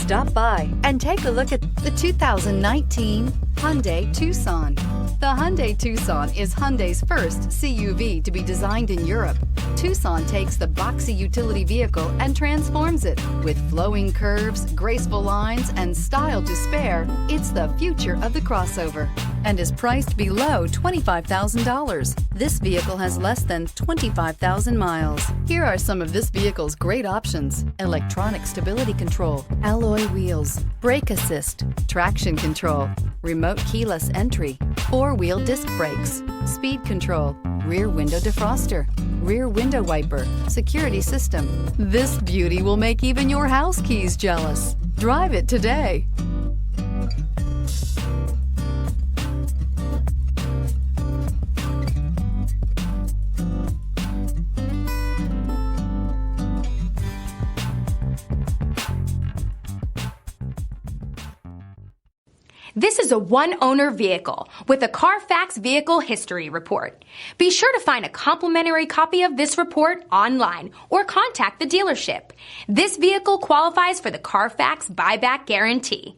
Stop by and take a look at the 2019 Hyundai Tucson. The Hyundai Tucson is Hyundai's first CUV to be designed in Europe. Tucson takes the boxy utility vehicle and transforms it. With flowing curves, graceful lines, and style to spare, it's the future of the crossover and is priced below $25,000. This vehicle has less than 25,000 miles. Here are some of this vehicle's great options: electronic stability control, alloy wheels, brake assist, traction control, remote keyless entry, four-wheel disc brakes, speed control, rear window defroster, rear window wiper, security system. This beauty will make even your house keys jealous. Drive it today. This is a one-owner vehicle with a Carfax Vehicle History Report. Be sure to find a complimentary copy of this report online or contact the dealership. This vehicle qualifies for the Carfax Buyback Guarantee.